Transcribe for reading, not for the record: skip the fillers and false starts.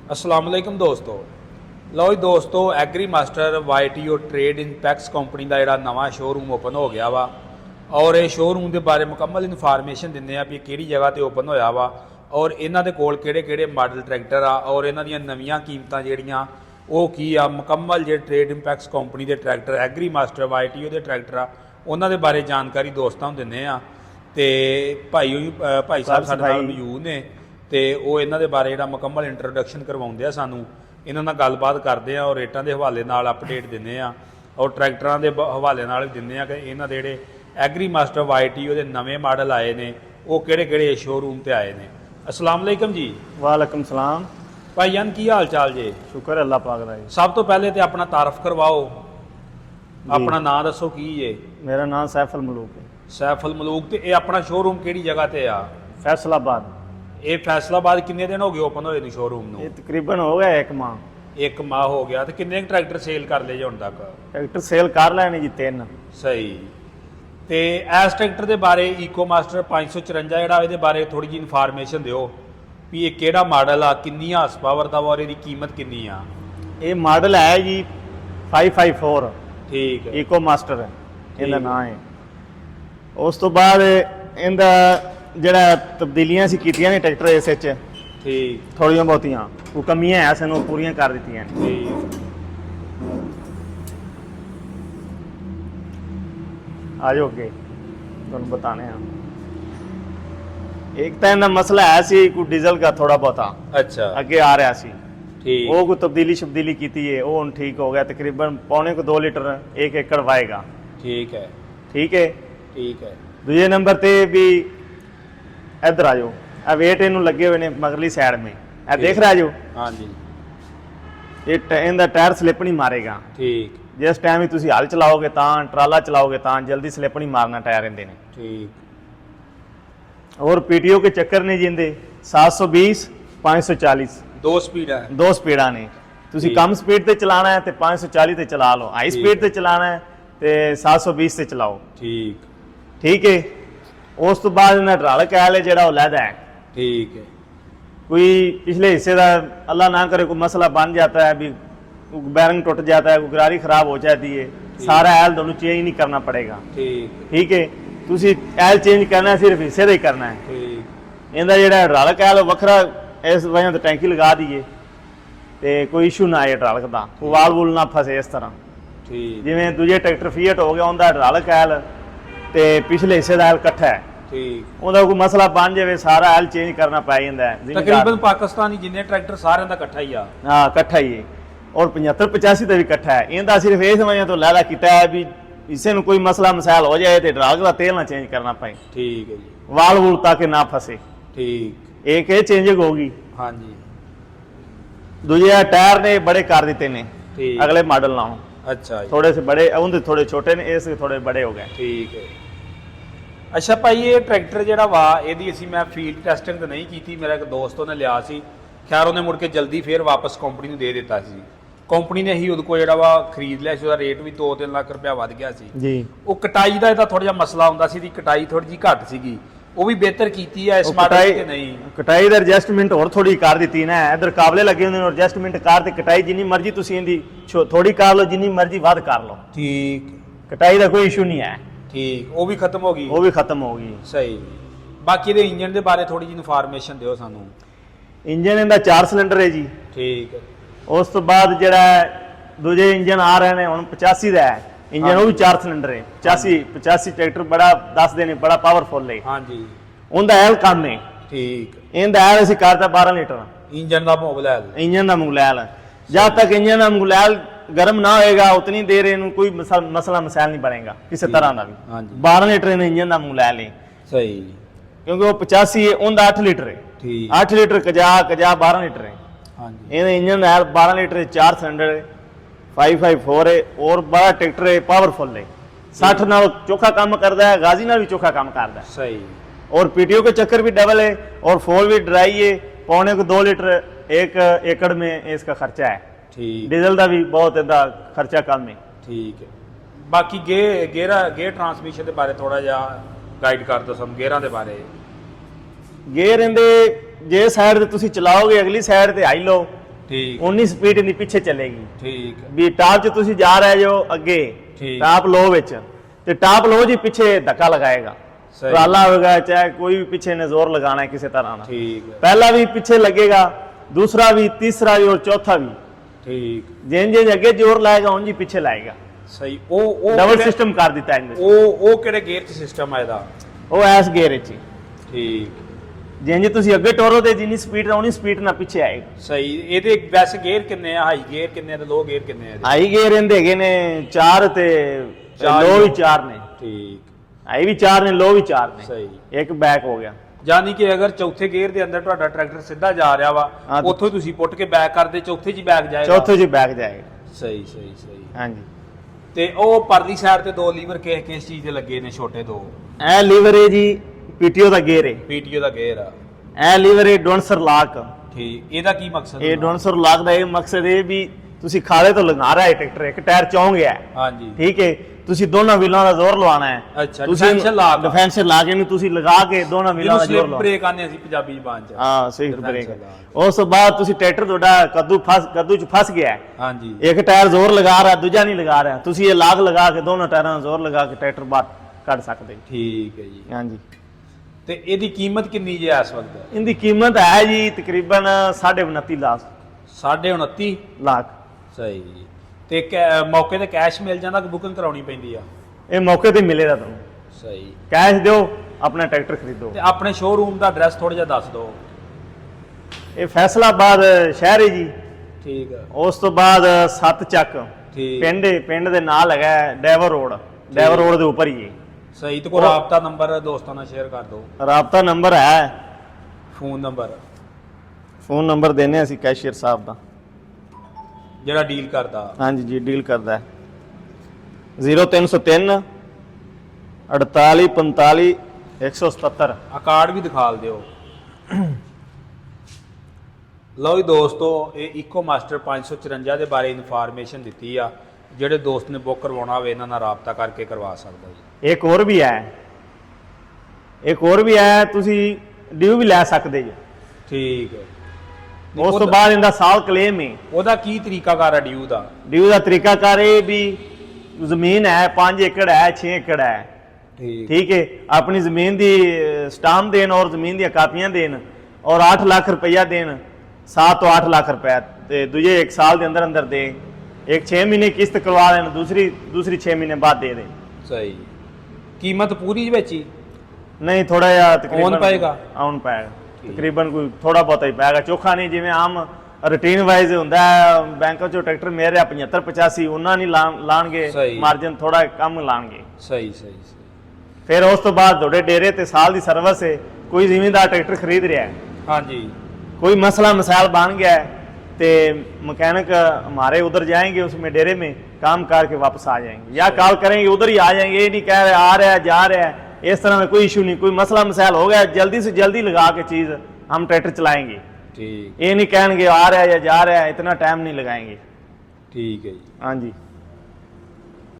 अस्सलाम वालेकुम दोस्तों। लो जी दोस्तों, agri master YTO trade impex company का जोड़ा नवा शोरूम ओपन हो गया वा और ये शोरूम के बारे मुकम्मल इनफॉर्मेशन दिंदे भी कि जगह पर ओपन होया वा और इन्हां दे कोल किहड़े मॉडल ट्रैक्टर आ और इन्हां दियां नवीं कीमतां जिहड़ियां वो की आ मुकम्मल जो ट्रेड इंपैक्स कंपनी के ट्रैक्टर एग्री मास्टर YTO के ट्रैक्टर आ उन्हां दे बारे जानकारी दोस्तों नूं दिंदे आ ते भाई साहब साडे नाल मौजूद ने तो वो इन्हों के बारे जो मुकम्मल इंट्रोडक्शन करवाते हैं सानू इन्हों नाल गलबात करते हैं और रेटां के हवाले नाल अपडेट दिंदे आ और ट्रैक्टरां के हवाले नाल दिंदे आ कि इन्हां दे जिहड़े एग्री मास्टर YTO के नवे मॉडल आए ने वो किहड़े शोरूम ते आए ने। अस्सलाम वालेकुम जी। वालेकुम सलाम भाई जान की हाल चाल जे? शुक्र अल्लाह पाक दा जी। सब तो पहले तो अपना तारफ करवाओ, अपना नाम दसो की जे? मेरा नाम सैफुल मलूक है। सैफुल मलूक। तो ये अपना शोरूम किहड़ी जगह ते आ? फैसलाबाद। ये फैसलाबाद किन्ने दिन हो गए ओपन होए शोरूम नूं? ये तकरीबन हो गया एक माह। एक माह हो गया। तो किन्ने ट्रैक्टर सेल कर ले हुण तक? ट्रैक्टर सेल कर लेने जी 3। सही। तो इस ट्रैक्टर के बारे ईको मास्टर 554 जोड़ा ये बारे थोड़ी जी इनफॉर्मेशन दिओ भी ये केड़ा मॉडल आ, कितनी हार्स पावर दा और इसकी कीमत कितनी आ? ये मॉडल है जी 554। ठीक है। ईको मास्टर है इहदा नाम है। उस तो बाद इहदा ਜਿਹੜਾ ਤਬਦੀਲੀਆਂ ਸੀ ਕੀਤੀਆਂ ਨੇ ਟਰੈਕਟਰ ਇਸ ਵਿੱਚ ਠੀਕ ਥੋੜੀਆਂ ਬਹੁਤੀਆਂ ਉਹ ਕਮੀਆਂ ਐ ਸਾਨੂੰ ਪੂਰੀਆਂ ਕਰ ਦਿੱਤੀਆਂ ਨੇ। ਠੀਕ ਆ ਜਾਓ ਅੱਗੇ ਤੁਹਾਨੂੰ ਬਤਾਣੇ ਆ। ਇੱਕ ਤਾਂ ਇਹਦਾ ਮਸਲਾ ਹੈ ਸੀ ਕੋਈ ਡੀਜ਼ਲ ਦਾ ਥੋੜਾ ਬਹੁਤਾ ਅੱਛਾ ਅੱਗੇ ਆ ਰਿਹਾ ਸੀ। ਠੀਕ ਉਹ ਕੋਈ ਤਬਦੀਲੀ ਕੀਤੀ ਹੈ ਉਹ ਹੁਣ ਠੀਕ ਹੋ ਗਿਆ। ਤਕਰੀਬਨ ਪੌਣੇ ਕੋ 2 ਲੀਟਰ 1 ਏਕੜ ਵਾਏਗਾ। ठीक है। ਠੀਕ ਹੈ। ठीक है। ਦੂਜੇ ਨੰਬਰ ਤੇ ਵੀ इधर आ जाओ। अब वेट इन लगे हुए ने मगरली साइड में ए देख रहा जो। हाँ जी। ये इनका टायर स्लिप नहीं मारेगा। ठीक। जिस टाइम ही तुसी हल चलाओगे तां ट्राला चलाओगे तां जल्दी स्लिप नहीं मारना टायर इनदे ने। ठीक। और PTO के चक्कर नहीं जिंदे 720 540 दो स्पीड है। 2 स्पीडा ने। तुसी कम स्पीड ते चलाना है ते 540 ते चला लो, हाई स्पीड ते चलाना है ते 720 ते चलाओ। ठीक। ठीक है। उस तो बाद इन्हें ड्रालक आयल है जो लैदा है। ठीक है। कोई पिछले हिस्से का अल्लाह ना करे कोई मसला बन जाता है भी बैरिंग टूट जाता है, कोई गरारी खराब हो जाती है, सारा आयल दोनों चेंज नहीं करना पड़ेगा। ठीक। ठीक है। तुसी आयल चेंज करना है सिर्फ हिस्से का ही करना है। ठीक। इनका जो ड्रालक आयल वखरा इस वजह तो टैंकी लगा दीए तो कोई इशू ना आए ड्रालक का, कोई वाल वूल ना फसे इस तरह। ठीक। जिमें दूजे ट्रैक्टर फीएट हो गया उनका ड्रालक आयल ते पिछले हिस्से का आयल कट्ठा है। ठीक। उनका कोई मसला बन जाए सारा आयल चेंज करना पै जाता है। तकरीबन पाकिस्तानी जिन्ने ट्रैक्टर सारे का इकट्ठा ही आ। हाँ कट्ठा ही है। और 75 85 का भी कट्ठा है। इनका सिर्फ इस वजह तो लैदा किया है भी इसे कोई मसला मसाइल हो जाए तो ड्रालक का तेल ना चेंज करना पाए। ठीक है जी। वाल वूल ताकि ना फंसे। ठीक। एक ये चेंजिंग होगी। हाँ जी। दूजे टायर ने बड़े कर दिते ने ठीक। अगले मॉडल ना हो। अच्छा जी। थोड़े से बड़े उनके थोड़े छोटे ने इस थोड़े बड़े हो गए। ठीक है। अच्छा भाई ये ट्रैक्टर जोड़ा वा यदि असी मैं फील्ड टैसटिंग तो नहीं की, मेरा एक दोस्त ने लिया सी, खैर उन्हें मुड़ के जल्दी फिर वापस कंपनी को दे दिता सी। कंपनी ने ही उनको जोड़ा वा खरीद लिया, उसका रेट भी 2-3 लाख रुपया वध गया सी जी। वो कटाई का थोड़ा जिहा मसला हुंदा सी, कटाई थोड़ी जी घट सीगी, वो भी बेहतर की है इस मॉडल ते नहीं। कटाई दा एडजस्टमेंट और थोड़ी कर दी ना, इधर काबले लगे होंगे एडजस्टमेंट कर ते कटाई जिन्नी मर्जी तुसीं इहदी थोड़ी कर लो, जिन्नी मर्जी वध कर लो। ठीक। कटाई का कोई इशू नहीं है। ठीक। वो भी खत्म हो गई। वो भी खत्म हो गई। सही। बाकी दे इंजन के बारे थोड़ी जी इनफॉर्मेशन दिओ सानू। इंजन इनका 4 सिलेंडर है जी। ठीक। उस तो बाद जो दूजे इंजन आ रहे हैं हम 85 का है इंजन। वो भी 4 सिलेंडर है। 85 ट्रैक्टर बड़ा दस दिन बड़ा पावरफुल है। हाँ जी। उनका एल कम है। ठीक। इनका एल असीं करता 12 लीटर इंजन का मोबाइल। इंजन का मुगलैल। जब तक इंजन का मुगलैल गर्म ना होएगा उतनी देर इनू कोई मसला मसाइल नहीं बनेगा किसी तरह का भी। हाँ जी। 12 लीटर इन इंजन का मुगलैल है। सही। क्योंकि वो 85 है उनका 8 लीटर है। ठीक। 8 लीटर कजा 12 लीटर है। हाँ जी। इन इंजन का 12 लीटर 4 सिलेंडर है 554 है और बड़ा ट्रैक्टर है पावरफुल है। 60 नाल चोखा काम करता है, गाजी नाल भी चोखा काम करता है। सही। और PTO के चक्कर भी डबल है और 4 व्हील ड्राइव है। पौने को 2 लीटर 1 एकड़ में इसका खर्चा है। ठीक। डीजल का भी बहुत इदा खर्चा कम है। ठीक है। बाकी गेयर ट्रांसमिशन के बारे थोड़ा जा गाइड कर दो सब गेयरां के बारे। गेयर इनके जे साइड ते तुसी चलाओगे अगली साइड ते हाई लो ਠੀਕ उन्नी स्पीड इन्नी पीछे चलेगी ਠੀਕ ਹੈ भी टॉप च तुसी जा रहे जो अगे ठीक। टॉप लो विच ते टॉप लो जी पीछे धक्का लगाएगा सही। ट्राला होगा चाहे कोई भी पीछे ने जोर लगाना है किसी तरह ना ਠੀਕ ਹੈ पहला भी पीछे लगेगा दूसरा भी तीसरा भी और चौथा भी ਠੀਕ जिन जिन अगे जोर लाएगा उन जी पीछे लाएगा ਸਹੀ ਉਹ डबल ਕਿਹੜੇ- सिस्टम कर दिता है इनमें ਉਹ ਕਿਹੜੇ ਗੇਅਰ 'ਚ ਸਿਸਟਮ ਆ ਇਹਦਾ वो एस गेयर च ही। ਠੀਕ जिन जी तुसी अगे टोरो ते जिन्नी स्पीड उन्नी स्पीड ना पीछे आएगा ਸਹੀ ਇਹਦੇ ਵੈਸੇ ਗੇਅਰ ਕਿੰਨੇ ਆ ਹਾਈ ਗੇਅਰ ਕਿੰਨੇ ਆ ਤੇ ਲੋ ਗੇਅਰ ਕਿੰਨੇ ਆ ਇਹਦੇ? हाई गेयर इनदे हैगे ने 4 ते चार लो ही। भी 4 ने ਠੀਕ हाई भी 4 ने लो भी 4 ने ਸਹੀ एक बैक हो गया ਯਾਨੀ ਕਿ ਅਗਰ ਚੌਥੇ ਗੇਅਰ ਦੇ ਅੰਦਰ ਤੁਹਾਡਾ ਟਰੈਕਟਰ ਸਿੱਧਾ ਜਾ ਰਿਹਾ ਵਾ ਹਾਂ। ਉੱਥੋਂ ਹੀ ਤੁਸੀਂ ਪੁੱਟ ਕੇ ਬੈਕ ਕਰਦੇ ਚੌਥੇ 'ਚ ਬੈਕ ਜਾਏਗਾ चौथे जी बैक जाएगा ਸਹੀ ਸਹੀ ਸਹੀ हाँ जी ਤੇ ਉਹ ਪਰਲੀ ਸਾਈਡ ਤੇ ਦੋ ਲੀਵਰ ਕਿਸ ਚੀਜ਼ ਦੇ ਲੱਗੇ ਨੇ ਛੋਟੇ ਦੋ ए लीवर है जी पीटीओ ਦਾ गेयर है ਪੀਟੀਓ ਦਾ ਗੇਅਰ ਆ ए लीवर है डोनसर लॉक ਠੀਕ ਇਹਦਾ ਕੀ ਮਕਸਦ ਇਹ ਹੁੰਦਾ? ਡੋਨਸਰ ਲੌਕ ਦਾ ਇਹ ਮਕਸਦ ਇਹ ਵੀ ਤੁਸੀਂ ਖਾਲੇ ਤੋਂ ਲਗਾ ਰਿਹਾ ਹੈ ਟਰੈਕਟਰ ਇੱਕ ਟਾਇਰ ਚੌਂ ਗਿਆ ਹੈ ਹਾਂਜੀ ਠੀਕ ਹੈ ਤੁਸੀਂ ਦੋਨਾਂ ਵੀਲਾਂ ਦਾ ਜ਼ੋਰ ਲਵਾਉਣਾ ਹੈ ਅੱਛਾ, differential lock। ਡਿਫੈਂਸ਼ੀਅਲ ਲਾ ਕੇ ਇਹਨੂੰ ਤੁਸੀਂ ਲਗਾ ਕੇ ਦੋਨਾਂ ਵੀਲਾਂ ਇਹਨੂੰ ਦਾ ਜ਼ੋਰ ਸਲਿਪ ਲਵਾਓ ਬ੍ਰੇਕ ਆਨੇ ਅਸੀਂ ਪੰਜਾਬੀ ਜ਼ਬਾਨ 'ਚ ਹਾਂ ਸਹੀ ਬ੍ਰੇਕ differential ਉਸ ਤੋਂ ਬਾਅਦ ਤੁਸੀਂ ਟਰੈਕਟਰ ਤੁਹਾਡਾ ਕੱਦੂ ਚ ਫਸ ਗਿਆ ਹੈ ਹਾਂਜੀ ਇੱਕ ਟਾਇਰ ਜ਼ੋਰ ਲਗਾ ਰਿਹਾ ਦੂਜਾ ਨਹੀਂ ਲਗਾ ਰਿਹਾ ਤੁਸੀਂ ਇਹ ਲਾਗ ਲਗਾ ਕੇ ਦੋਨੋਂ ਟਾਇਰਾਂ ਦਾ ਜ਼ੋਰ ਲਗਾ ਕੇ ਟਰੈਕਟਰ ਬਾਹਰ ਕੱਢ ਸਕਦੇ ਹੋ ਠੀਕ ਹੈ ਜੀ ਹਾਂਜੀ ਤੇ ਇਹਦੀ ਕੀਮਤ ਕਿੰਨੀ ਜੇ ਇਸ ਵਕਤ ਇਹਦੀ ਕੀਮਤ ਹੈ ਜੀ ਤਕਰੀਬਨ 29.5 ਲੱਖ 29.5 ਲੱਖ ਸਹੀ ਤੇ ਮੌਕੇ ਤੇ ਕੈਸ਼ ਮਿਲ ਜਾਂਦਾ ਕਿ ਬੁਕਿੰਗ ਕਰਾਉਣੀ ਪੈਂਦੀ ਆ ਇਹ ਮੌਕੇ ਤੇ ਮਿਲੇਗਾ ਤੁਹਾਨੂੰ ਸਹੀ ਕੈਸ਼ ਦਿਓ ਆਪਣਾ ਟਰੈਕਟਰ ਖਰੀਦੋ ਤੇ ਆਪਣੇ ਸ਼ੋਰੂਮ ਦਾ ਐਡਰੈਸ ਥੋੜਾ ਜਿਹਾ ਦੱਸ ਦਿਓ ਇਹ ਫੈਸਲਾਬਾਦ ਸ਼ਹਿਰ ਹੈ ਜੀ ਠੀਕ ਹੈ ਉਸ ਤੋਂ ਬਾਅਦ ਸੱਤ ਚੱਕ ਠੀਕ ਪਿੰਡ ਦੇ ਨਾਲ ਹੈਗਾ ਡੈਵਰ ਰੋਡ ਦੇ ਉੱਪਰ ਹੀ ਹੈ ਸਹੀ ਤੇ ਕੋਈ ਰਾਬਤਾ ਨੰਬਰ ਦੋਸਤਾਂ ਨਾਲ ਸ਼ੇਅਰ ਕਰ ਦਿਓ ਰਾਬਤਾ ਨੰਬਰ ਹੈ ਫੋਨ ਨੰਬਰ ਦੇਨੇ ਅਸੀਂ ਕੈਸ਼ੀਅਰ ਸਾਹਿਬ ਦਾ ਜਿਹੜਾ ਡੀਲ ਕਰਦਾ ਹਾਂਜੀ ਜੀ ਡੀਲ ਕਰਦਾ ਹੈ 0303 48 45 177 ਆ ਕਾਰਡ ਵੀ ਦਿਖਾ ਦਿਓ ਲਓ ਜੀ ਦੋਸਤੋ ਇਹ ਇਕੋ ਮਾਸਟਰ 554 ਦੇ ਬਾਰੇ ਇਨਫੋਰਮੇਸ਼ਨ ਦਿੱਤੀ ਆ ਜਿਹੜੇ ਦੋਸਤ ਨੇ ਬੁੱਕ ਕਰਵਾਉਣਾ ਹੋਵੇ ਇਹਨਾਂ ਨਾਲ ਰਾਬਤਾ ਕਰਕੇ ਕਰਵਾ ਸਕਦਾ ਜੀ ਇੱਕ ਹੋਰ ਵੀ ਹੈ ਤੁਸੀਂ ਡਿਊ ਵੀ ਲੈ ਸਕਦੇ ਜੀ ਠੀਕ ਹੈ ਉਸ ਤੋਂ ਬਾਅਦ ਇਹਦਾ ਸਾਲ ਕਲੇਮ ਹੈ ਉਹਦਾ ਕੀ ਤਰੀਕਾਕਾਰ ਹੈ ਡਿਊ ਦਾ ਤਰੀਕਾਕਾਰ ਇਹ ਵੀ ਜ਼ਮੀਨ ਹੈ 5 ਏਕੜ ਹੈ 6 ਏਕੜ ਹੈ ठीक है अपनी जमीन दी स्टाम्प देन और जमीन दी कापियां देन और 8 लाख रुपया देन 7 तो 8 लाख रुपया ते दूजे एक साल दे अंदर दे एक 6 महीने किस्त करवा देन दूसरी 6 महीने बाद दे दे सही कीमत पूरी ਵਿੱਚ ਹੀ नहीं थोड़ा या तकरीबन पाएगा तकरीबन कोई थोड़ा बहुत ही पाएगा चोखा नहीं जिवें आम रूटीन वाइज ਹੁੰਦਾ ਬੈਂਕਾਂ ਚੋਂ ਟਰੈਕਟਰ ਮੇਰੇ 75 85 ਉਹਨਾਂ ਨਹੀਂ ਲਾਣਗੇ ਮਾਰਜਨ ਥੋੜਾ ਕਮ ਲਾਣਗੇ ਸਹੀ ਫਿਰ ਉਸ ਤੋਂ ਬਾਅਦ ਤੁਹਾਡੇ ਡੇਰੇ ਤੇ ਸਾਲ ਦੀ ਸਰਵਿਸ ਹੈ ਕੋਈ ਜ਼ਿਮੀਂਦਾਰ ਟਰੈਕਟਰ ਖਰੀਦ ਰਿਹਾ ਹੈ ਹਾਂਜੀ कोई मसला मसाइल बन गया है तो मैकेनिक हमारे उधर जाएंगे उसमें डेरे में काम करके वापस आ जाएंगे या कॉल करेंगे उधर ही आ जाएंगे ये नहीं कह रहे आ रहा है जा रहा है इस तरह का कोई इशू नहीं कोई मसला मसाइल हो गया जल्दी से जल्दी लगा के चीज़ हम ट्रैक्टर चलाएंगे ठीक ये नहीं कहेंगे आ रहा है या जा रहा है इतना टाइम नहीं लगाएंगे ठीक है जी हाँ जी